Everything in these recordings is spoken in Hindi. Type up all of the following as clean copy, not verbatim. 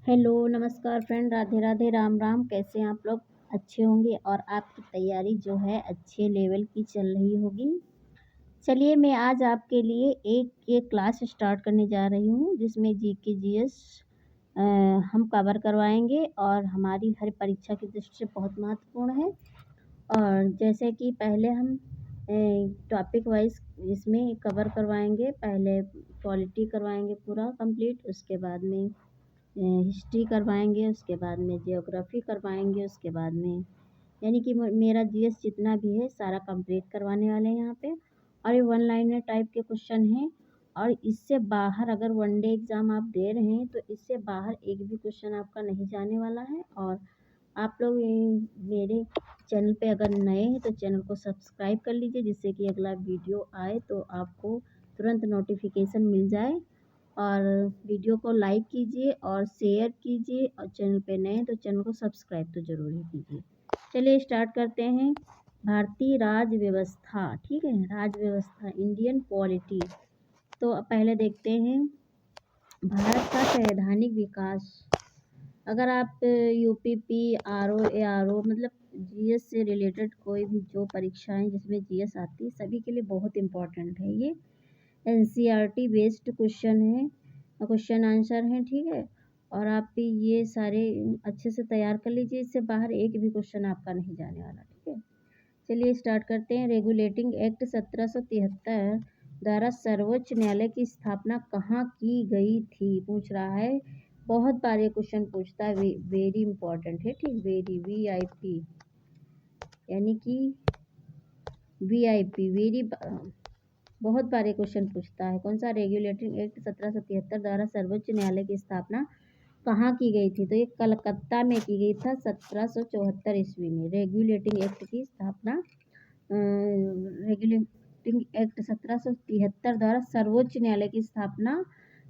हेलो, नमस्कार फ्रेंड, राधे राधे, राम राम। कैसे हैं आप लोग? अच्छे होंगे और आपकी तैयारी जो है अच्छे लेवल की चल रही होगी। चलिए, मैं आज आपके लिए एक ये क्लास स्टार्ट करने जा रही हूँ जिसमें जीके जीएस हम कवर करवाएंगे और हमारी हर परीक्षा की दृष्टि से बहुत महत्वपूर्ण है। और जैसे कि पहले हम टॉपिक वाइज इसमें कवर करवाएंगे। पहले पॉलिटी करवाएंगे पूरा कंप्लीट, उसके बाद में हिस्ट्री करवाएंगे, उसके बाद में जियोग्राफी करवाएंगे, उसके बाद में यानी कि मेरा जीएस जितना भी है सारा कंप्लीट करवाने वाले हैं यहाँ पे। और ये वन लाइनर टाइप के क्वेश्चन हैं और इससे बाहर अगर वनडे एग्ज़ाम आप दे रहे हैं तो इससे बाहर एक भी क्वेश्चन आपका नहीं जाने वाला है। और आप लोग मेरे चैनल पे अगर नए हैं तो चैनल को सब्सक्राइब कर लीजिए, जिससे कि अगला वीडियो आए तो आपको तुरंत नोटिफिकेशन मिल जाए। और वीडियो को लाइक कीजिए और शेयर कीजिए, और चैनल पे नए हैं तो चैनल को सब्सक्राइब तो ज़रूर ही कीजिए। चलिए स्टार्ट करते हैं। भारतीय राज्य व्यवस्था, ठीक है, राज्य व्यवस्था, इंडियन पॉलिटी। तो पहले देखते हैं भारत का संवैधानिक विकास। अगर आप यूपीपी आरओ एआरओ मतलब जीएस से रिलेटेड कोई भी जो परीक्षाएं जिसमें जीएस आती है सभी के लिए बहुत इम्पोर्टेंट है। ये एनसीईआरटी बेस्ड क्वेश्चन है, क्वेश्चन आंसर हैं, ठीक है। और आप भी ये सारे अच्छे से तैयार कर लीजिए, इससे बाहर एक भी क्वेश्चन आपका नहीं जाने वाला, ठीक है। चलिए स्टार्ट करते हैं। रेगुलेटिंग एक्ट 1773 द्वारा सर्वोच्च न्यायालय की स्थापना कहाँ की गई थी, पूछ रहा है। बहुत बार ये क्वेश्चन पूछता है, वेरी इंपॉर्टेंट है, ठीक, वेरी वीआईपी यानी कि वीआईपी वेरी बहुत बार ये क्वेश्चन पूछता है। कौन सा? रेगुलेटिंग एक्ट 1773 द्वारा सर्वोच्च न्यायालय की स्थापना कहाँ की गई थी? तो ये कलकत्ता में की गई था 1774 ईस्वी में। रेगुलेटिंग एक्ट की स्थापना रेगुलेटिंग एक्ट 1773 द्वारा सर्वोच्च न्यायालय की स्थापना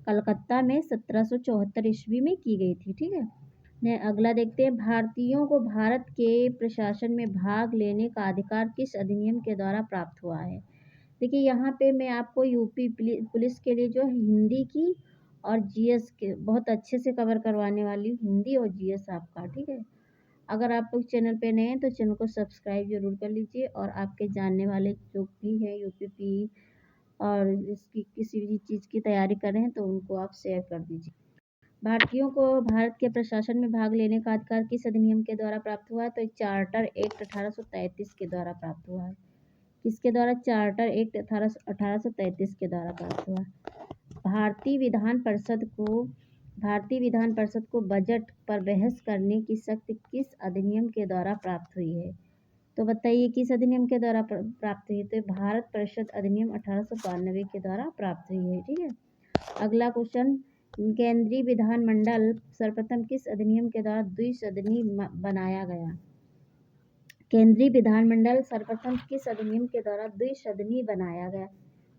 कलकत्ता में 1774 ईस्वी में की गई थी, ठीक है। अगला देखते हैं। भारतीयों को भारत के प्रशासन में भाग लेने का अधिकार किस अधिनियम के द्वारा प्राप्त हुआ है? देखिए यहाँ पे मैं आपको यूपी पुलिस के लिए जो है हिंदी की और जीएस के बहुत अच्छे से कवर करवाने वाली हूँ, हिंदी और जीएस आपका, ठीक है। अगर आप लोग चैनल पे नए हैं तो चैनल को सब्सक्राइब जरूर कर लीजिए, और आपके जानने वाले जो भी हैं यूपीपी और इसकी किसी भी चीज़ की तैयारी कर रहे हैं तो उनको आप शेयर कर दीजिए। भारतीयों को भारत के प्रशासन में भाग लेने का अधिकार किस अधिनियम के द्वारा प्राप्त हुआ है? तो चार्टर एक्ट 1833 के द्वारा प्राप्त हुआ है। किसके द्वारा? चार्टर एक्ट 1833 के द्वारा प्राप्त हुआ। भारतीय विधान परिषद को बजट पर बहस करने की शक्ति किस अधिनियम के द्वारा प्राप्त हुई है? तो बताइए किस अधिनियम के द्वारा प्राप्त हुई है? तो भारत परिषद अधिनियम 1892 के द्वारा प्राप्त हुई है, ठीक है। अगला क्वेश्चन। केंद्रीय विधानमंडल सर्वप्रथम किस अधिनियम के द्वारा द्विसदनी बनाया गया? केंद्रीय विधानमंडल सर्वप्रथम किस अधिनियम के द्वारा द्विसदनी बनाया गया?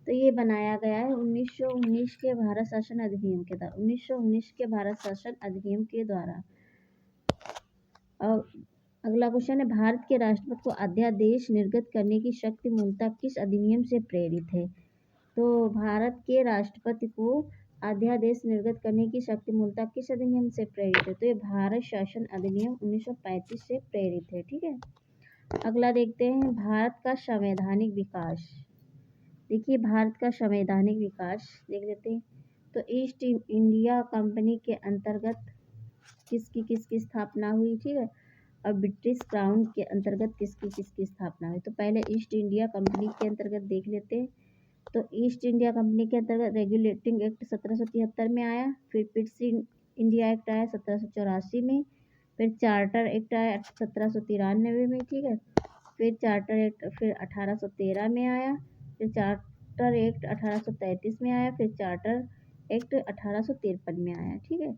तो ये बनाया गया है 1919 के भारत शासन अधिनियम के द्वारा। 1919 के भारत शासन अधिनियम के द्वारा। और अगला क्वेश्चन है। भारत के राष्ट्रपति को अध्यादेश निर्गत करने की शक्ति मूलतः किस अधिनियम से प्रेरित है? तो भारत के राष्ट्रपति को अध्यादेश निर्गत करने की शक्ति मूलतः किस अधिनियम से प्रेरित है? तो ये भारत शासन अधिनियम 1935 से प्रेरित है, ठीक है। अगला देखते हैं। भारत का संवैधानिक विकास। देखिए भारत का संवैधानिक विकास देख लेते हैं। तो ईस्ट इंडिया कंपनी के अंतर्गत किसकी स्थापना हुई, ठीक है। और ब्रिटिश क्राउन के अंतर्गत किसकी स्थापना हुई? तो पहले ईस्ट इंडिया कंपनी के अंतर्गत देख लेते हैं। तो ईस्ट इंडिया कंपनी के अंतर्गत रेगुलेटिंग एक्ट 1773 में आया, फिर ब्रिटिश इंडिया एक्ट आया 1784 में, फिर चार्टर एक्ट आया 1793 में, ठीक है। फिर चार्टर एक्ट फिर 1813 में आया, फिर चार्टर एक्ट 1833 में आया, फिर चार्टर एक्ट 1853 में आया, ठीक है।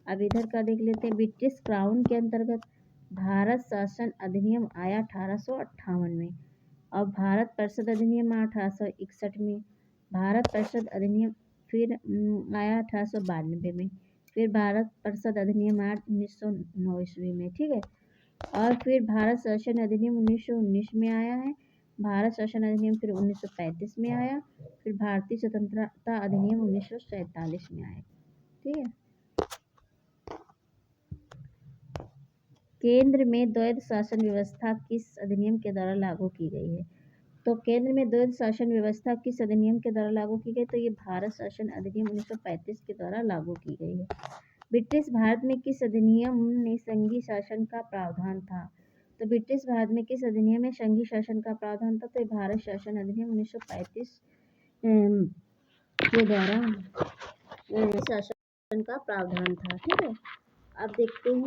अब इधर का देख लेते हैं। ब्रिटिश क्राउन के अंतर्गत भारत शासन अधिनियम आया 1858 में, और भारत परिषद अधिनियम आया 1861 में। भारत परिषद अधिनियम फिर आया 1892 में, फिर भारत परिषद अधिनियम आया 1909 ईस्वी में, ठीक है। और फिर भारत शासन अधिनियम 1919 में आया है। भारत शासन अधिनियम फिर 1935 में आया, फिर भारतीय स्वतंत्रता अधिनियम 1947 में आया, ठीक है। केंद्र में द्वैध शासन व्यवस्था किस अधिनियम के द्वारा लागू की गई है? तो केंद्र में द्वैध शासन व्यवस्था किस अधिनियम के द्वारा लागू की गई? तो ये भारत शासन अधिनियम 1935 के द्वारा लागू की गई है। ब्रिटिश भारत में किस अधिनियम में संघीय शासन का प्रावधान था? तो ब्रिटिश भारत में किस अधिनियम में संघीय शासन का प्रावधान था? तो भारत शासन अधिनियम 1935 के द्वारा शासन का प्रावधान था। ठीक है, अब देखते हैं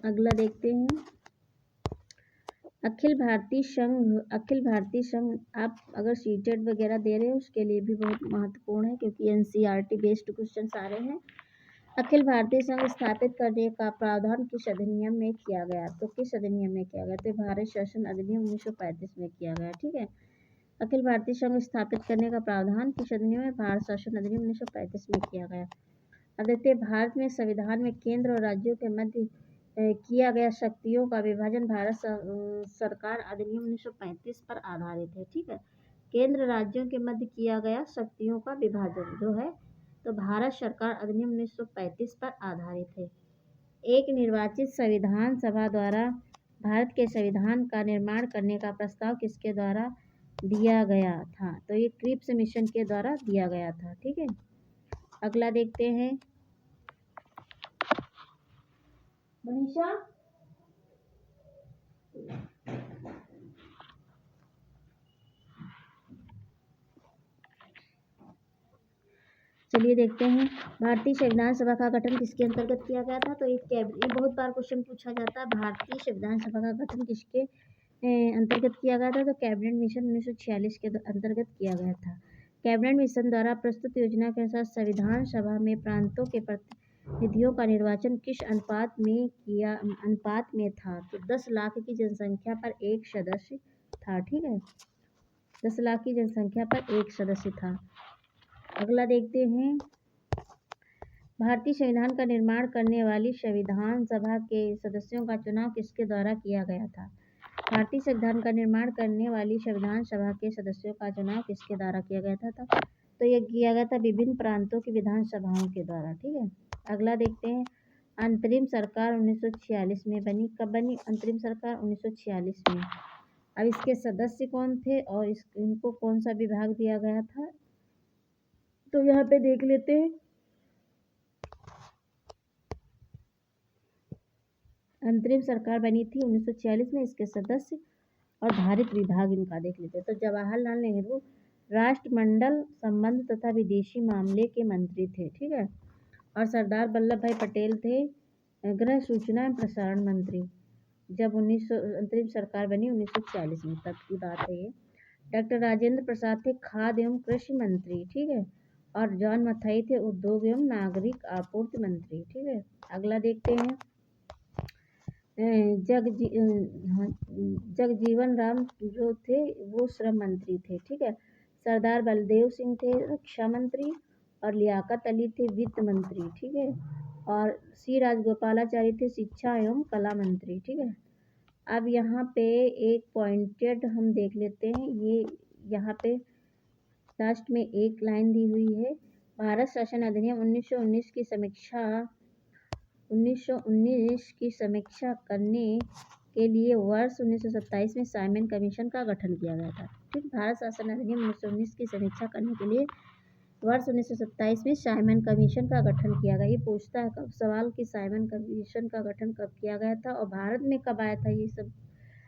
अगला देखते हैं अखिल भारतीय संघ आप अगर सीटेट वगैरह दे रहे हो उसके लिए भी बहुत महत्वपूर्ण है, क्योंकि एनसीईआरटी बेस्ड क्वेश्चन सारे हैं। अखिल भारतीय संघ स्थापित करने का प्रावधान किस अधिनियम में किया गया? तो किस अधिनियम में किया गया? तो भारत शासन अधिनियम 1935 में किया गया। ठीक है, अखिल भारतीय संघ स्थापित करने का प्रावधान किस अधिनियम में? भारत शासन अधिनियम 1935 में किया गया। अब देखते हैं भारत में संविधान में केंद्र और राज्यों के मध्य किया गया शक्तियों का विभाजन भारत सरकार अधिनियम 1935 पर आधारित है। ठीक है, केंद्र राज्यों के मध्य किया गया शक्तियों का विभाजन जो है तो भारत सरकार अधिनियम 1935 पर आधारित है। एक निर्वाचित संविधान सभा द्वारा भारत के संविधान का निर्माण करने का प्रस्ताव किसके द्वारा दिया गया था? तो ये क्रिप्स मिशन के द्वारा दिया गया था। ठीक है, अगला देखते हैं मनीषा। चलिए देखते हैं भारतीय संविधान सभा का गठन किसके अंतर्गत किया गया था? तो ये बहुत बार क्वेश्चन पूछा जाता है, भारतीय संविधान सभा का गठन किसके अंतर्गत किया गया था? तो कैबिनेट मिशन 1946 के अंतर्गत किया गया था। कैबिनेट मिशन द्वारा प्रस्तुत योजना के अनुसार संविधान सभा में प्रांतों के प्रतिनिधियों का निर्वाचन किस अनुपात में था? तो 10 लाख की जनसंख्या पर एक सदस्य था। ठीक है, 10 लाख की जनसंख्या पर एक सदस्य था। अगला देखते हैं भारतीय संविधान का निर्माण करने वाली संविधान सभा के सदस्यों का चुनाव किसके द्वारा किया गया था? भारतीय संविधान का निर्माण करने वाली संविधान सभा के सदस्यों का चुनाव किसके द्वारा किया गया था? तो यह किया गया था विभिन्न प्रांतों की विधानसभाओं के द्वारा। ठीक है, अगला देखते हैं अंतरिम सरकार 1946 में बनी। कब बनी अंतरिम सरकार? 1946 में। अब इसके सदस्य कौन थे और इनको कौन सा विभाग दिया गया था? तो यहाँ पे देख लेते हैं अंतरिम सरकार बनी थी 1946 में। इसके सदस्य और धारित विभाग इनका देख लेते हैं। तो जवाहरलाल नेहरू राष्ट्रमंडल संबंध तथा विदेशी मामले के मंत्री थे। ठीक है, और सरदार वल्लभ भाई पटेल थे गृह सूचना एवं प्रसारण मंत्री। जब अंतरिम सरकार बनी 1946 में, तब की बात है ये। डॉक्टर राजेंद्र प्रसाद थे खाद्य एवं कृषि मंत्री। ठीक है, और जॉन मथाई थे उद्योग एवं नागरिक आपूर्ति मंत्री। ठीक है, अगला देखते हैं जगजीवन राम जो थे वो श्रम मंत्री थे। ठीक है, सरदार बलदेव सिंह थे रक्षा मंत्री और लियाकत अली थे वित्त मंत्री। ठीक है, और सी राजगोपालाचारी थे शिक्षा एवं कला मंत्री। ठीक है, अब यहाँ पे एक पॉइंटेड हम देख लेते हैं। ये यहाँ पे लास्ट में एक लाइन दी हुई है, भारत शासन अधिनियम 1919 की समीक्षा करने के लिए वर्ष 1927 में साइमन कमीशन का गठन किया गया था। ठीक, भारत शासन अधिनियम 1919 की समीक्षा करने के लिए वर्ष 1927 में साइमन कमीशन का गठन किया गया। ये पूछता है कब सवाल कि साइमन कमीशन का गठन कब किया गया था और भारत में कब आया था, ये सब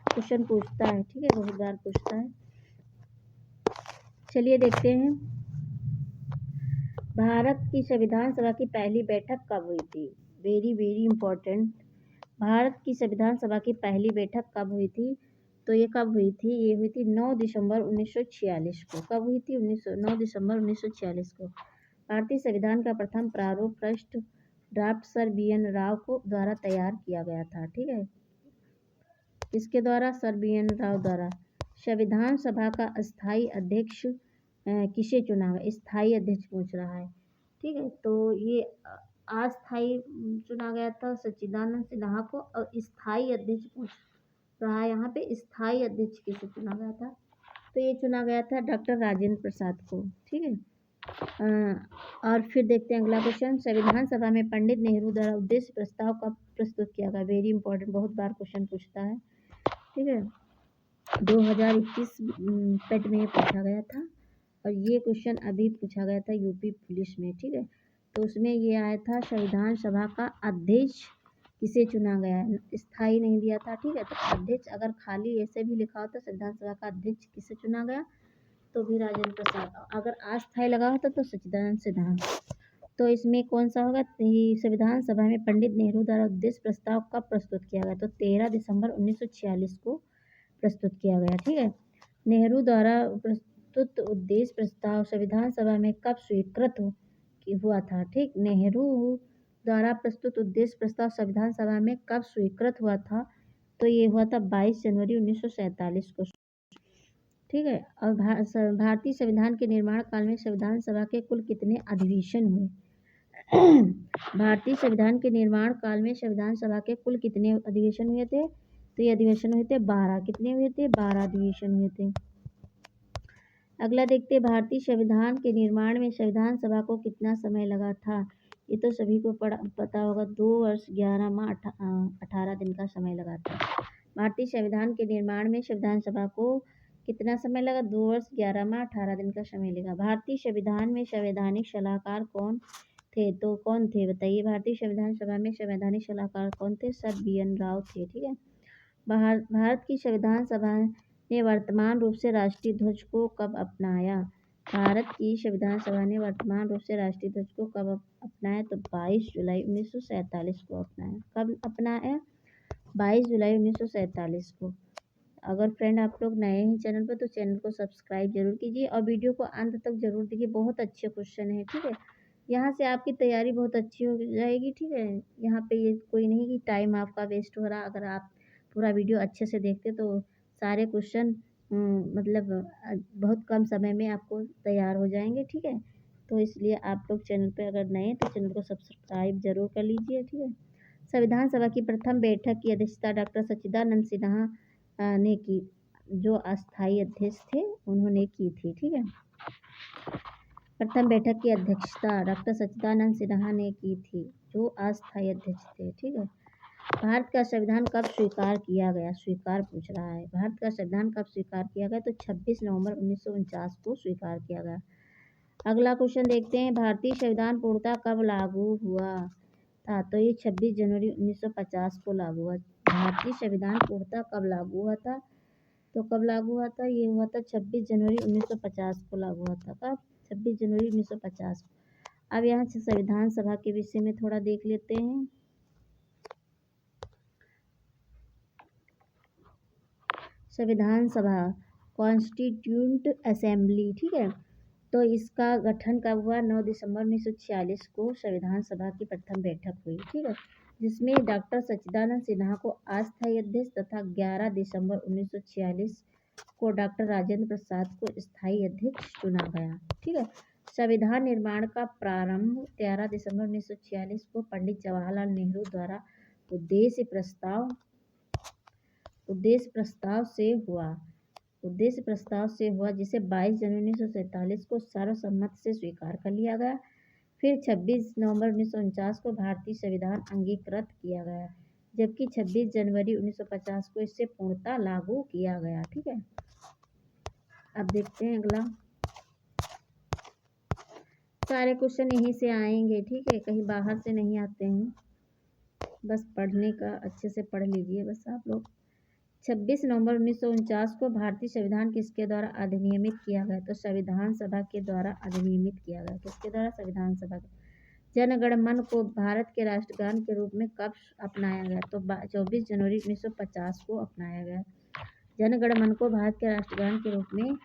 क्वेश्चन पूछता है। ठीक है, बहुत बार पूछता है। चलिए देखते हैं भारत की संविधान सभा की पहली बैठक कब हुई थी? Very very important. भारत की संविधान सभा की पहली बैठक कब हुई थी? तो ये कब हुई थी? ये हुई थी 9 दिसंबर 1946 को। कब हुई थी? 9 दिसंबर 1946 को। भारतीय संविधान का प्रथम प्रारूप first draft sir BN Rao को द्वारा तैयार किया गया था। ठीक है, किसके द्वारा? सर BN राव द्वारा। संविधान सभा का अस्थायी अध्यक्ष किसे चुना गया? स्थायी अध्यक्ष पूछ रहा है। ठीक है, तो ये अस्थायी चुना गया था सच्चिदानंद सिन्हा को, और स्थायी अध्यक्ष पूछ रहा है यहाँ पे, स्थायी अध्यक्ष किसे चुना गया था? तो ये चुना गया था डॉक्टर राजेंद्र प्रसाद को। ठीक है, और फिर देखते हैं अगला क्वेश्चन। संविधान सभा में पंडित नेहरू द्वारा उद्देश्य प्रस्ताव कब प्रस्तुत किया गया? वेरी इंपॉर्टेंट, बहुत बार क्वेश्चन पूछता है, ठीक है। 2021 पेट में पूछा गया था, और ये क्वेश्चन अभी पूछा गया था यूपी पुलिस में, ठीक है। तो उसमें ये आया था संविधान सभा का अध्यक्ष किसे चुना गया? स्थायी नहीं दिया था, ठीक है। तो अध्यक्ष अगर खाली ऐसे भी लिखा होता संविधान सभा का अध्यक्ष किसे चुना गया, तो भी राजेंद्र प्रसाद। अगर अस्थायी लगा होता तो सच्चिदानंद सिन्हा। तो इसमें कौन सा होगा? संविधान सभा में पंडित नेहरू द्वारा उद्देश्य प्रस्ताव कब प्रस्तुत किया गया? तो 13 दिसंबर 1946 को प्रस्तुत किया गया, ठीक है। नेहरू द्वारा प्रस्तुत उद्देश्य प्रस्ताव संविधान सभा में कब स्वीकृत हुआ था? ठीक, नेहरू द्वारा प्रस्तुत उद्देश्य प्रस्ताव संविधान सभा में कब स्वीकृत हुआ था? तो ये हुआ था 22 जनवरी 1947 को, ठीक है। और भारतीय संविधान के निर्माण काल में संविधान सभा के कुल कितने अधिवेशन हुए? भारतीय संविधान के निर्माण काल में संविधान सभा के कुल कितने अधिवेशन हुए थे? तो ये अधिवेशन हुए थे 12। कितने हुए थे? 12 अधिवेशन हुए थे। अगला देखते हैं, भारतीय संविधान के निर्माण में संविधान सभा को कितना समय लगा था? ये तो सभी को पता होगा, 2 वर्ष 11 माह 18 दिन का समय लगा था। भारतीय संविधान के निर्माण में संविधान सभा को कितना समय लगा? 2 वर्ष 11 माह 18 दिन का समय लगा। भारतीय संविधान में संवैधानिक सलाहकार कौन थे? तो कौन थे बताइए? भारतीय संविधान सभा में संवैधानिक सलाहकार कौन थे? सर BN राव थे, ठीक है। भारत की संविधान सभा ने वर्तमान रूप से राष्ट्रीय ध्वज को कब अपनाया? भारत की संविधान सभा ने वर्तमान रूप से राष्ट्रीय ध्वज को कब अपनाया? तो 22 जुलाई 1947 को अपनाया। कब अपनाया? 22 जुलाई 1947 को। अगर फ्रेंड आप लोग नए हैं चैनल पर तो चैनल को सब्सक्राइब जरूर कीजिए और वीडियो को अंत तक जरूर देखिए, बहुत अच्छे क्वेश्चन है, ठीक है। यहाँ से आपकी तैयारी बहुत अच्छी हो जाएगी, ठीक है। यहाँ पे ये कोई नहीं कि टाइम आपका वेस्ट हो रहा। अगर आप पूरा वीडियो अच्छे से देखते तो सारे क्वेश्चन मतलब बहुत कम समय में आपको तैयार हो जाएंगे, ठीक है। तो इसलिए आप लोग चैनल पे अगर नए हैं तो चैनल को सब्सक्राइब जरूर कर लीजिए, ठीक है। संविधान सभा की प्रथम बैठक की अध्यक्षता डॉक्टर सच्चिदानंद सिन्हा ने की, जो अस्थायी अध्यक्ष थे उन्होंने की थी, ठीक है। प्रथम बैठक की अध्यक्षता डॉक्टर सच्चिदानंद सिन्हा ने की थी, जो अस्थायी अध्यक्ष थे, ठीक है। भारत का संविधान कब स्वीकार किया गया? स्वीकार पूछ रहा है। भारत का संविधान कब स्वीकार किया गया? तो 26 नवंबर 1949 को स्वीकार किया गया। अगला क्वेश्चन देखते हैं, भारतीय संविधान पूर्णतः कब लागू हुआ था? तो ये 26 जनवरी 1950 को लागू हुआ। भारतीय संविधान पूर्णतः कब लागू हुआ था? तो कब लागू हुआ था? ये हुआ था 26 जनवरी 1950 को लागू हुआ था। कब? 26 जनवरी 1950। अब यहाँ से संविधान सभा के विषय में थोड़ा देख लेते हैं। संविधान सभा कॉन्स्टिट्यूंट असेंबली, ठीक है। तो इसका गठन कब हुआ? 9 दिसंबर 1946 को संविधान सभा की प्रथम बैठक हुई, ठीक है, जिसमें डॉक्टर सच्चिदानंद सिन्हा को अस्थायी अध्यक्ष तथा 11 दिसंबर 1946 को डॉक्टर राजेंद्र प्रसाद को स्थायी अध्यक्ष चुना गया, ठीक है। संविधान निर्माण का प्रारंभ 13 दिसंबर 1946 को पंडित जवाहरलाल नेहरू द्वारा उद्देश्य प्रस्ताव से हुआ, जिसे 22 जनवरी 1947 को सर्वसम्मति से स्वीकार कर लिया गया। फिर 26 नवंबर 1949 को भारतीय संविधान अंगीकृत किया गया, जबकि 26 जनवरी 1950 को इसे पूर्णतः लागू किया गया, ठीक है। अब देखते हैं अगला। सारे क्वेश्चन यहीं से आएंगे, ठीक है, कहीं बाहर से नहीं आते हैं। बस पढ़ने का अच्छे से पढ़ लीजिए बस आप लोग। 26 नवंबर 1949 को भारतीय संविधान किसके द्वारा अधिनियमित किया गया? तो संविधान सभा के द्वारा अधिनियमित किया गया। किसके द्वारा? संविधान सभा के। जन गण मन को भारत के राष्ट्रगान के रूप में कब अपनाया गया? तो 24 जनवरी 1950 को अपनाया गया। जन गण मन को भारत के राष्ट्रगान के रूप में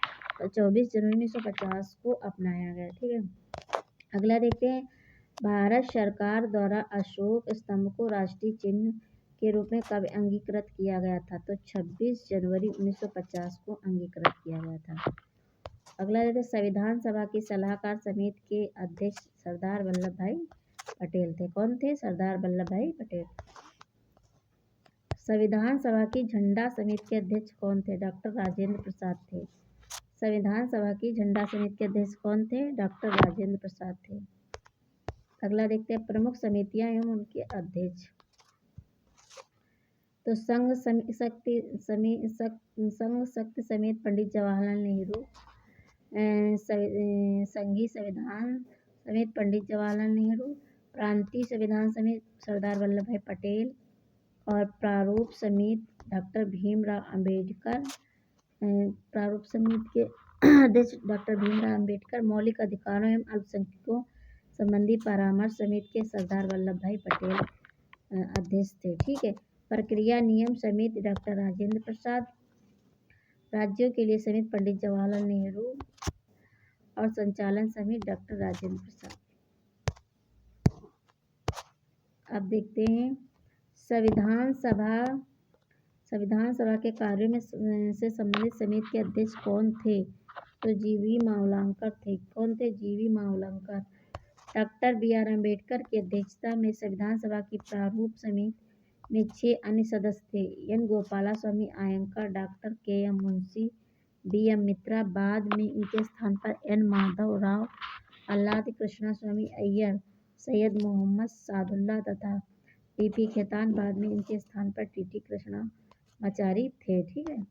24 जनवरी 1950 को अपनाया गया, ठीक है। अगला देखते हैं, भारत सरकार द्वारा अशोक स्तंभ को राष्ट्रीय चिन्ह के रूप में कब अंगीकृत किया गया था? तो 26 जनवरी 1950 को अंगीकृत किया गया था। अगला देखते हैं, संविधान सभा की सलाहकार समिति के अध्यक्ष सरदार वल्लभ भाई पटेल थे। कौन थे? सरदार वल्लभ भाई पटेल। संविधान सभा की झंडा समिति के अध्यक्ष कौन थे? डॉक्टर राजेंद्र प्रसाद थे। संविधान सभा की झंडा समिति के अध्यक्ष कौन थे? डॉक्टर राजेंद्र प्रसाद थे। अगला देखते हैं प्रमुख समितियां एवं उनके अध्यक्ष। तो संघ शक्ति समेत पंडित जवाहरलाल नेहरू, संघीय संविधान समेत पंडित जवाहरलाल नेहरू, प्रांतीय संविधान समेत सरदार वल्लभ भाई पटेल और प्रारूप समिति डॉक्टर भीमराव अंबेडकर। प्रारूप समिति के अध्यक्ष डॉक्टर भीमराव अंबेडकर। मौलिक अधिकारों एवं अल्पसंख्यकों संबंधी परामर्श समिति के सरदार वल्लभ भाई पटेल अध्यक्ष थे। ठीक है। प्रक्रिया नियम समिति डॉक्टर राजेंद्र प्रसाद। राज्यों के लिए समिति पंडित जवाहरलाल नेहरू और संचालन समिति डॉक्टर राजेंद्र प्रसाद। अब देखते हैं संविधान सभा के कार्यों में से संबंधित समिति के अध्यक्ष कौन थे? तो जीवी मावलंकर थे। कौन थे? जीवी मावलंकर। Doctor B R. अम्बेडकर की अध्यक्षता में संविधान सभा की प्रारूप समिति में 6 अन्य सदस्य थे। N. Gopalaswami Ayyangar, doctor K M. Munshi, B M. Mitra. बाद में इनके स्थान पर एन. माधव राव, आह्लाद कृष्णस्वामी अय्यर, सैयद मोहम्मद सादुल्ला तथा टी.पी. खेतान। बाद में इनके स्थान पर टी.टी. कृष्णमाचारी थे। ठीक है।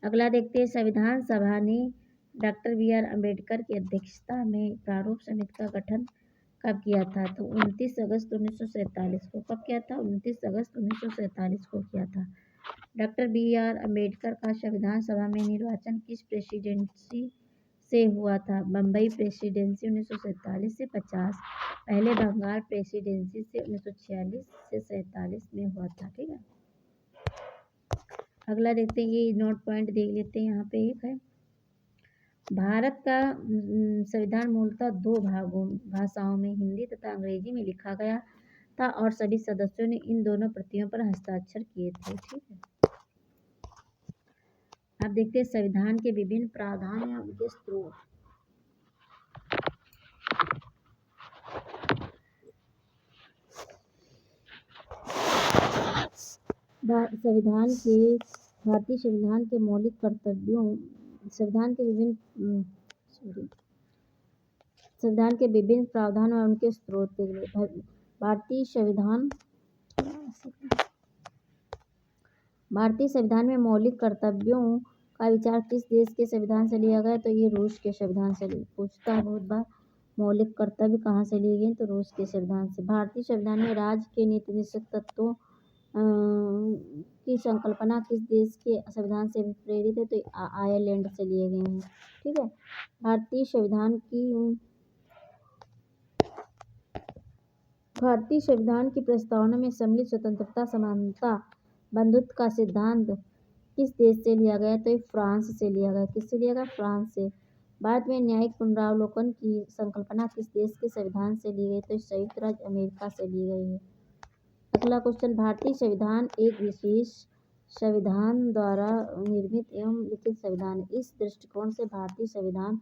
अगला देखते हैं संविधान सभा ने डॉक्टर बी.आर. अम्बेडकर की अध्यक्षता में प्रारूप समिति का गठन कब किया था? तो 29 अगस्त 1947 को। कब किया था? 29 अगस्त 1947 को किया था। Doctor B R. अम्बेडकर का संविधान सभा में निर्वाचन किस प्रेसिडेंसी से हुआ था? बम्बई प्रेसिडेंसी 1947 से 50, पहले बंगाल प्रेसिडेंसी से 1946 से 47 में हुआ था। ठीक है। अगला देखते हैं, ये नोट पॉइंट देख लेते हैं। यहाँ पे एक है, भारत का संविधान मूलतः 2 भाषाओं में हिंदी तथा अंग्रेजी में लिखा गया था और सभी सदस्यों ने इन दोनों प्रतियों पर हस्ताक्षर किए थे। ठीक है। अब देखते हैं संविधान के विभिन्न प्रावधान या उनके स्रोत। भारतीय संविधान के मौलिक कर्तव्यों, संविधान के विभिन्न प्रावधान और उनके स्रोत। भारतीय संविधान में मौलिक कर्तव्यों का विचार किस देश के संविधान से लिया गया? तो ये रूस के संविधान से पूछता है बहुत बार। मौलिक कर्तव्य कहाँ से लिए गए? तो रूस के संविधान से। भारतीय संविधान में राज्य के नीति निश्चित तत्वों की संकल्पना किस देश के संविधान से प्रेरित है? तो आयरलैंड से लिए गए हैं। ठीक है। भारतीय संविधान की प्रस्तावना में सम्मिलित स्वतंत्रता, समानता, बंधुत्व का सिद्धांत किस देश से लिया गया? तो फ्रांस से लिया गया। किससे लिया गया? फ्रांस से। भारत में न्यायिक पुनरावलोकन की संकल्पना किस देश के संविधान से ली गई? तो संयुक्त राज्य अमेरिका से ली गई है। अगला क्वेश्चन, भारतीय संविधान एक विशेष संविधान द्वारा निर्मित एवं लिखित संविधान है। इस दृष्टिकोण से भारतीय संविधान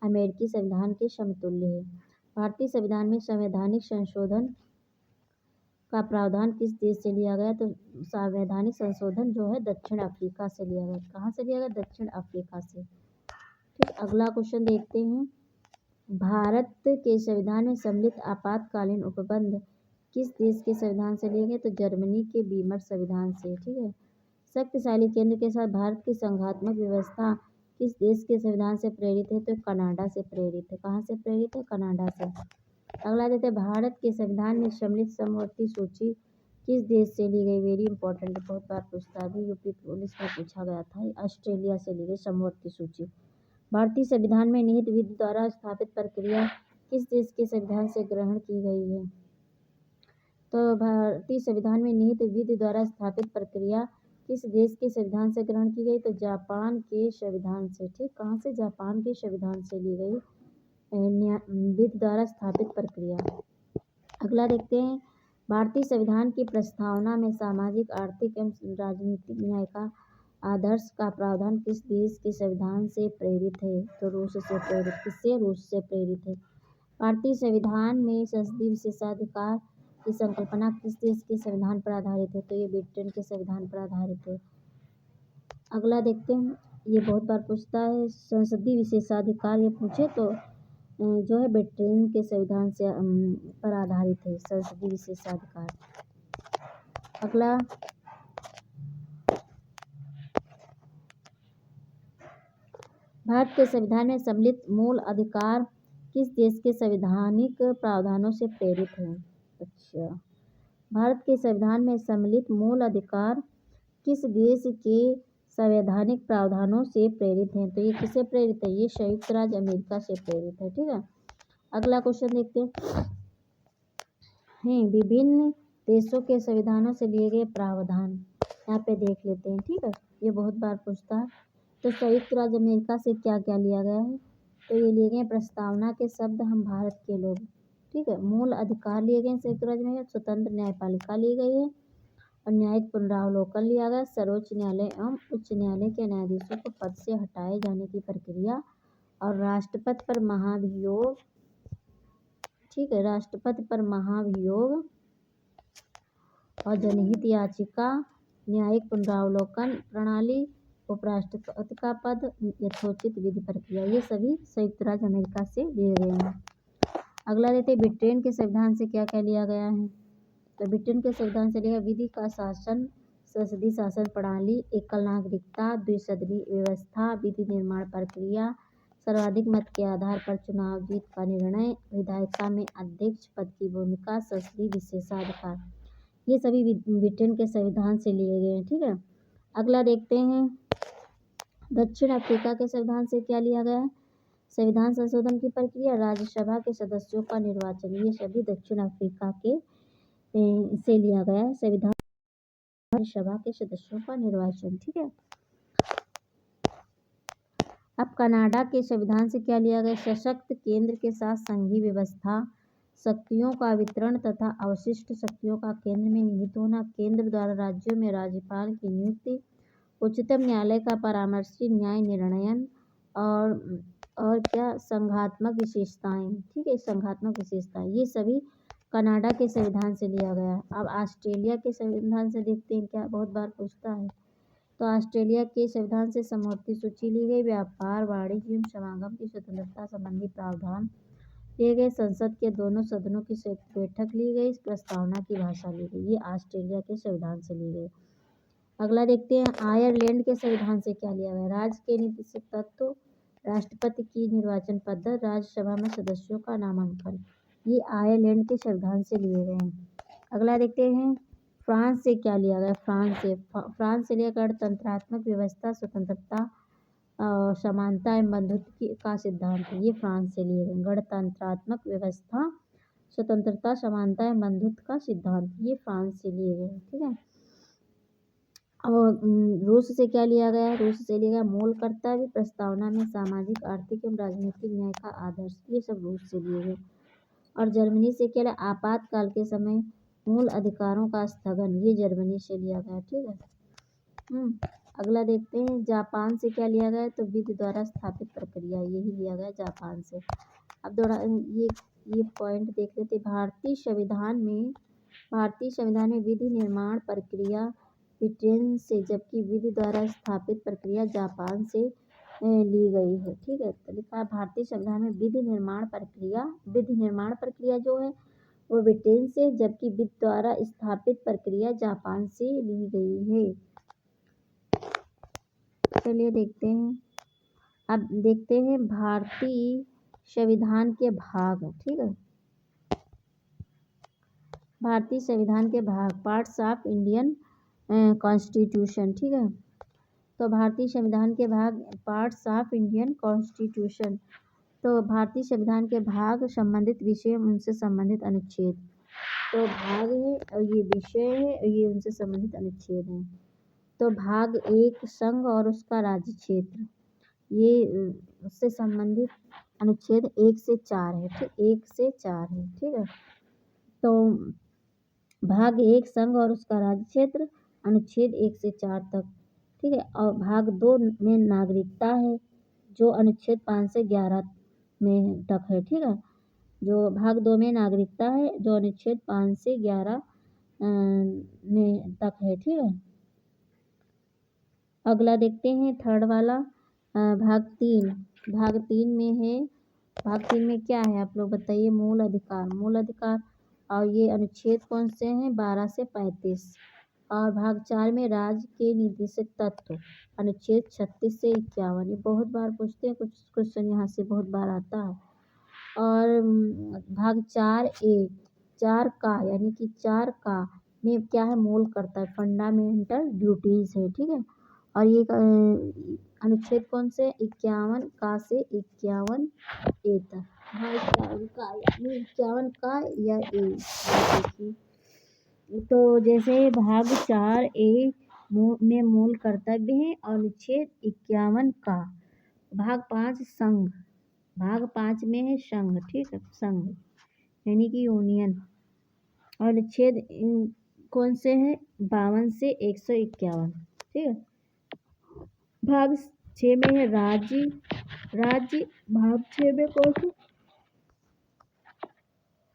अमेरिकी संविधान के समतुल्य है। भारतीय संविधान में संवैधानिक संशोधन का प्रावधान किस देश से लिया गया? तो संवैधानिक संशोधन जो है दक्षिण अफ्रीका से लिया गया। कहाँ से लिया गया? दक्षिण अफ्रीका से। ठीक। अगला क्वेश्चन देखते हैं, भारत के संविधान में सम्मिलित आपातकालीन उपबंध किस देश के संविधान से लिए गए? तो जर्मनी के बीमर संविधान से। ठीक है। शक्तिशाली केंद्र के साथ भारत की संघात्मक व्यवस्था किस देश के संविधान से प्रेरित है? तो कनाडा से प्रेरित है। कहाँ से प्रेरित है? कनाडा से। अगला देते हैं, भारत के संविधान में सम्मिलित समवर्ती सूची किस देश से ली गई? वेरी इंपॉर्टेंट, बहुत बार पूछता है, यूपी पुलिस में पूछा गया था। ऑस्ट्रेलिया से ली गई समवर्ती सूची। भारतीय संविधान में निहित विधि द्वारा स्थापित प्रक्रिया किस देश के संविधान से ग्रहण की गई है? तो भारतीय संविधान में निहित विधि द्वारा स्थापित प्रक्रिया किस देश के संविधान से ग्रहण की गई? तो जापान के संविधान से। ठीक। कहाँ से? जापान के संविधान से ली गई विधि द्वारा स्थापित प्रक्रिया। अगला देखते हैं, भारतीय संविधान की प्रस्तावना में सामाजिक, आर्थिक एवं राजनीतिक न्याय का आदर्श का प्रावधान किस देश के संविधान से प्रेरित है? तो रूस से प्रेरित। किससे? रूस से प्रेरित है। भारतीय संविधान में संसदीय विशेषाधिकार की संकल्पना किस देश के संविधान पर आधारित है? तो ये ब्रिटेन के संविधान पर आधारित है। अगला देखते हैं, ये बहुत बार पूछता है। संसदीय विशेषाधिकार ये पूछे तो जो है ब्रिटेन के संविधान से पर आधारित है संसदीय विशेषाधिकार। अगला, भारत के संविधान में सम्मिलित मूल अधिकार किस देश के संवैधानिक प्रावधानों से प्रेरित हैं? अच्छा, भारत के संविधान में सम्मिलित मूल अधिकार किस देश के संवैधानिक प्रावधानों से प्रेरित हैं? तो ये किससे प्रेरित है? ये संयुक्त राज्य अमेरिका से प्रेरित है। ठीक है, अगला क्वेश्चन देखते हैं। विभिन्न देशों के संविधानों से लिए गए प्रावधान यहाँ पे देख लेते हैं। ठीक है, ये बहुत बार पूछता है। तो संयुक्त राज्य अमेरिका से क्या क्या लिया गया है? तो ये लिए गए प्रस्तावना के शब्द हम भारत के लोग। ठीक है, मूल अधिकार लिए गए संयुक्त राज्य में, स्वतंत्र न्यायपालिका ली गई है और न्यायिक पुनरावलोकन लिया गया। सर्वोच्च न्यायालय एवं उच्च न्यायालय के न्यायाधीशों को पद से हटाए जाने की प्रक्रिया और राष्ट्रपति पर महाभियोग। ठीक है, राष्ट्रपति पर महाभियोग और जनहित याचिका, न्यायिक पुनरावलोकन प्रणाली, उपराष्ट्रपति का पद, यथोचित विधि प्रक्रिया, ये सभी संयुक्त राज्य अमेरिका से लिए गए हैं। अगला देखते हैं, ब्रिटेन के संविधान से क्या क्या लिया गया है? तो ब्रिटेन के संविधान से लिया विधि का शासन, संसदीय शासन प्रणाली, एकल नागरिकता, द्विसदनीय व्यवस्था, विधि निर्माण प्रक्रिया, सर्वाधिक मत के आधार पर चुनाव जीत का निर्णय, विधायिका में अध्यक्ष पद की भूमिका, संसदीय विशेषाधिकार, ये सभी ब्रिटेन के संविधान से लिए गए हैं। ठीक है, अगला देखते हैं, दक्षिण अफ्रीका के संविधान से क्या लिया गया है? संविधान संशोधन की प्रक्रिया, राज्यसभा के सदस्यों का निर्वाचन, ये सभी दक्षिण अफ्रीका के से लिया गया है। संविधान राज्यसभा के सदस्यों का निर्वाचन। ठीक है, अब कनाडा के संविधान से क्या लिया गया? सशक्त केंद्र के साथ संघीय व्यवस्था, शक्तियों का वितरण तथा अवशिष्ट शक्तियों का केंद्र में निहित होना, केंद्र द्वारा राज्यों में राज्यपाल की नियुक्ति, उच्चतम न्यायालय का परामर्शी न्याय निर्णयन और क्या संघात्मक विशेषताएं। ठीक है, संघात्मक विशेषताएं, ये सभी कनाडा के संविधान से लिया गया है। अब ऑस्ट्रेलिया के संविधान से देखते हैं, क्या बहुत बार पूछता है। तो ऑस्ट्रेलिया के संविधान से समवर्ती सूची ली गई, व्यापार, वाणिज्य एवं समागम की स्वतंत्रता संबंधी प्रावधान लिए गए, संसद के दोनों सदनों की संयुक्त बैठक ली गई, प्रस्तावना की भाषा ली गई, ये ऑस्ट्रेलिया के संविधान से ली गई। अगला देखते हैं, आयरलैंड के संविधान से क्या लिया गया? राज्य के नीतिगत तत्व, राष्ट्रपति की निर्वाचन पद्धति, राज्यसभा में सदस्यों का नामांकन, ये आयरलैंड के संविधान से लिए गए हैं। अगला देखते हैं, फ्रांस से क्या लिया गया? फ्रांस से लिया गणतंत्रात्मक व्यवस्था, स्वतंत्रता, समानता एवं बंधुत्व का सिद्धांत, ये फ्रांस से लिए गए। गणतंत्रात्मक व्यवस्था, स्वतंत्रता, समानता एवं बंधुत्व का सिद्धांत, ये फ्रांस से लिए गए। ठीक है, और रूस से क्या लिया गया? रूस से लिया गया मूल कर्तव्य, प्रस्तावना में सामाजिक, आर्थिक एवं राजनीतिक न्याय का आदर्श, ये सब रूस से लिए गए। और जर्मनी से क्या लिया? आपातकाल के समय मूल अधिकारों का स्थगन, ये जर्मनी से लिया गया। ठीक है, अगला देखते हैं, जापान से क्या लिया गया? तो विधि द्वारा स्थापित प्रक्रिया, यही लिया गया जापान से। अब थोड़ा ये पॉइंट देख लेते, भारतीय संविधान में विधि निर्माण प्रक्रिया ब्रिटेन से, जबकि विधि द्वारा स्थापित प्रक्रिया जापान से ली गई है। ठीक है, तो लिखा है भारतीय संविधान में विधि निर्माण प्रक्रिया जो है वो ब्रिटेन से, जबकि विधि द्वारा स्थापित प्रक्रिया जापान से ली गई है। चलिए देखते हैं, अब देखते हैं भारतीय संविधान के भाग। ठीक है, भारतीय संविधान के भाग, पार्ट्स ऑफ इंडियन कॉन्स्टिट्यूशन। ठीक है, तो भारतीय संविधान के भाग, पार्ट्स ऑफ इंडियन कॉन्स्टिट्यूशन, तो भारतीय संविधान के भाग, संबंधित विषय, उनसे संबंधित अनुच्छेद, तो भाग है और ये विषय है और ये उनसे संबंधित अनुच्छेद हैं। तो भाग 1 संघ और उसका राज्य क्षेत्र, ये उससे संबंधित अनुच्छेद 1 से 4 है। ठीक, 1 से 4 है। ठीक है, तो भाग 1 संघ और उसका राज्य क्षेत्र, अनुच्छेद 1 से 4 तक। ठीक है, और भाग 2 में नागरिकता है, जो अनुच्छेद 5 से 11 में तक है। ठीक है, जो भाग 2 में नागरिकता है, जो अनुच्छेद 5 से 11 में तक है। ठीक है, अगला देखते हैं थर्ड वाला, भाग 3 में है। भाग 3 में क्या है आप लोग बताइए? मूल अधिकार। और ये अनुच्छेद कौन से हैं? 12 से 35। और भाग 4 में राज्य के निर्देशक तत्व, अनुच्छेद 36 से 51। ये बहुत बार पूछते हैं, कुछ क्वेश्चन यहाँ से बहुत बार आता है। और भाग 4 ए, 4 का यानी कि 4 का में क्या है? मूल कर्तव्य, फंडामेंटल ड्यूटीज है, ठीक है। और ये अनुच्छेद कौन से? 51 का से 51 ए तक। हाँ, 51 का यानी 51 का या ए। देखिए, तो जैसे भाग 4 ए में मूल कर्तव्य है, और अनुच्छेद 51 का। भाग 5 संघ, भाग 5 में है संघ, ठीक है, संघ यानी कि यूनियन। और अनुच्छेद कौन से हैं? 52 से 151, ठीक है। भाग 6 में है राज्य। भाग 6 में कौन सा?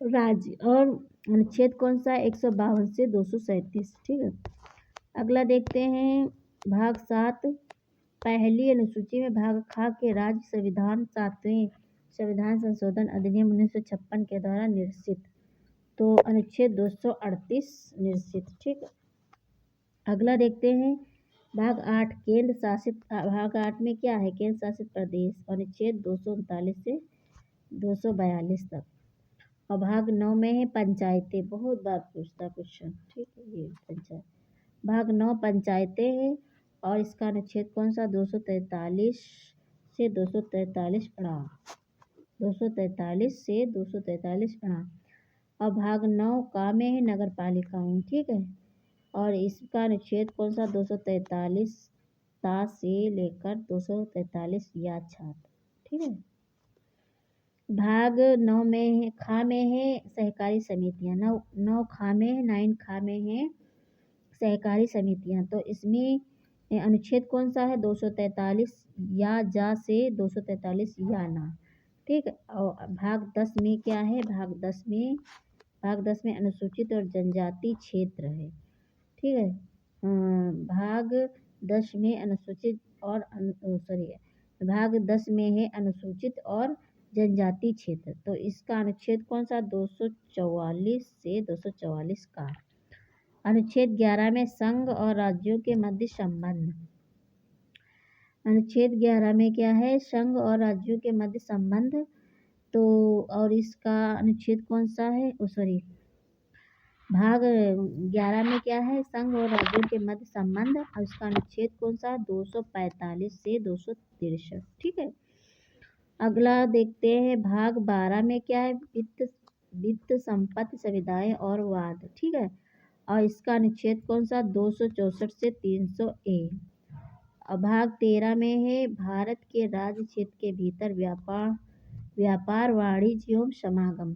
राज्य। और अनुच्छेद कौन सा है? 152 से 237, ठीक है। अगला देखते हैं भाग 7। पहली अनुसूची में भाग ख के राज्य संविधान 7वें संविधान संशोधन अधिनियम 1956 के द्वारा निरसित, तो अनुच्छेद 238 निरसित, ठीक है। अगला देखते हैं भाग 8 केंद्र शासित। भाग 8 में क्या है? केंद्र शासित प्रदेश, अनुच्छेद 239 से 242 तक। और भाग 9 में है पंचायतें, बहुत बार पूछता क्वेश्चन, ठीक है, ये पंचायत। भाग 9 पंचायतें हैं, और इसका अनुच्छेद कौन सा? 243 से 243 अड़ा, 243 से 243 अड़ा। और भाग 9 का में है नगर पालिकाएं, ठीक है। और इसका अनुच्छेद कौन सा? 243 ता से लेकर 243 या छात्र, ठीक है। भाग 9 में है खा में है सहकारी समितियां। 9 खा में है, 9 खा में है सहकारी समितियां। तो इसमें अनुच्छेद कौन सा है? 243 या जा से 243 या ना, ठीक है। और भाग 10 में क्या है? भाग 10 में अनुसूचित और जनजाति क्षेत्र है, ठीक है। भाग 10 में अनुसूचित और भाग 10 में है अनुसूचित और जनजाति क्षेत्र। तो इसका अनुच्छेद कौन सा? 244 से 244 का। अनुच्छेद 11 में संघ और राज्यों के मध्य संबंध। अनुच्छेद 11 में क्या है? संघ और राज्यों के मध्य संबंध। तो और इसका अनुच्छेद कौन सा है? भाग 11 में क्या है? संघ और राज्यों के मध्य संबंध। और इसका अनुच्छेद कौन सा? 245 से 263, ठीक है। अगला देखते हैं भाग 12 में क्या है? वित्त संपत्ति सुविधाएं और वाद, ठीक है। और इसका अनुच्छेद कौन सा? 264 से 300 ए। और भाग 13 में है भारत के राज्य क्षेत्र के भीतर व्यापार वाणिज्य एवं समागम।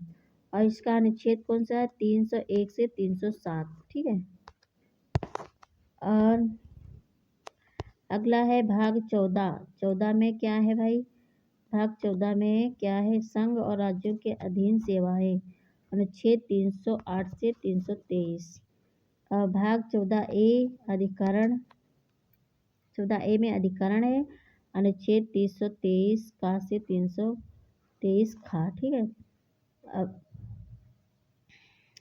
और इसका अनुच्छेद कौन सा है? 301 से 307, ठीक है। और अगला है भाग 14 में क्या है भाई? भाग 14 में क्या है? संघ और राज्यों के अधीन सेवाएं, अनुच्छेद 308 से 323। और भाग 14 ए में अधिकरण है, अनुच्छेद 323 का से 323 खा, ठीक है। अब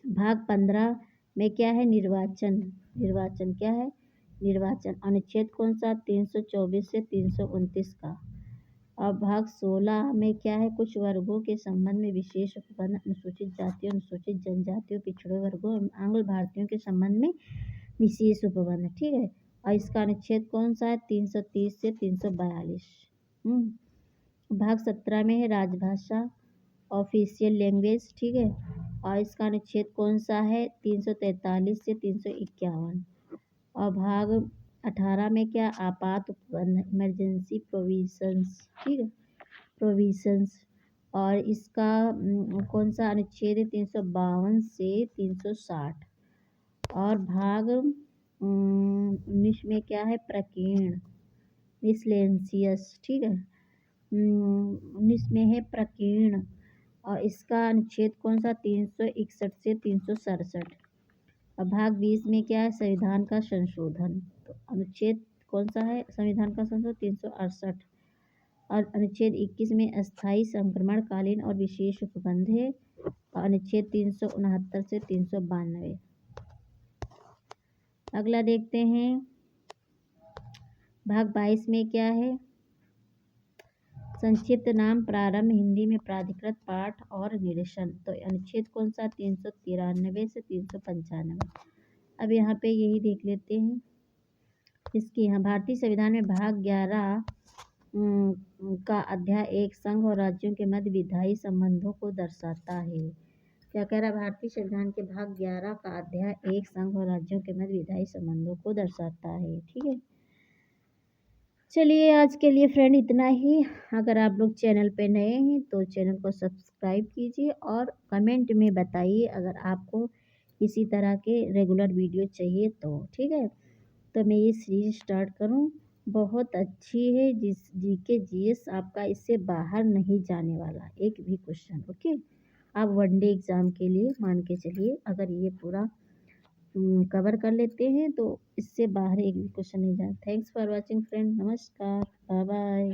भाग 15 में क्या है? निर्वाचन क्या है? निर्वाचन, अनुच्छेद कौन सा? 324 से 329 का। और भाग 16 में क्या है? कुछ वर्गों के संबंध में विशेष उपबंध, अनुसूचित जातियों, अनुसूचित जनजातियों, पिछड़े वर्गों और आंग्ल भारतीयों के संबंध में विशेष उपबंध, ठीक है। और इसका अनुच्छेद कौन सा है? 330 से 342। भाग 17 में है राजभाषा, ऑफिशियल लैंग्वेज, ठीक है। और इसका अनुच्छेद कौन सा है? 343 से 351। और भाग 18 में क्या? आपात उपबंध, इमरजेंसी प्रोविजंस, ठीक है, प्रोविजंस। और इसका कौन सा अनुच्छेद है? 352 से 360। और भाग 19 में क्या है? प्रकीर्ण, मिसलेनियस, ठीक है। 19 में है प्रकीर्ण। और इसका अनुच्छेद कौन सा? 361 से 367। और भाग 20 में क्या है? संविधान का संशोधन। तो अनुच्छेद कौन सा है संविधान का संशोधन? 368। और अनुच्छेद 21 में अस्थायी संक्रमणकालीन और विशेष उपबंध है। और अनुच्छेद 369 से 392। अगला देखते हैं भाग 22 में क्या है। संक्षिप्त नाम प्रारंभ हिंदी में प्राधिकृत पाठ और निरीक्षण। तो अनुच्छेद कौन सा 393 से 395। अब यहाँ पे यही देख लेते हैं। इसके यहाँ भारतीय संविधान में भाग 11 का अध्याय 1 संघ और राज्यों के मध्य विधायी संबंधों को दर्शाता है। क्या कह रहा है? भारतीय संविधान के भाग 11 का अध्याय 1 संघ और राज्यों के मध्य विधायी संबंधों को दर्शाता है। ठीक है, चलिए आज के लिए फ्रेंड इतना ही। अगर आप लोग चैनल पे नए हैं तो चैनल को सब्सक्राइब कीजिए और कमेंट में बताइए अगर आपको इसी तरह के रेगुलर वीडियो चाहिए तो। ठीक है, तो मैं ये सीरीज स्टार्ट करूं। बहुत अच्छी है, जीके जीएस आपका इससे बाहर नहीं जाने वाला एक भी क्वेश्चन। ओके, आप वनडे एग्ज़ाम के लिए मान के चलिए, अगर ये पूरा कवर कर लेते हैं तो इससे बाहर एक भी क्वेश्चन नहीं जाए। थैंक्स फॉर वॉचिंग फ्रेंड, नमस्कार, बाय बाय।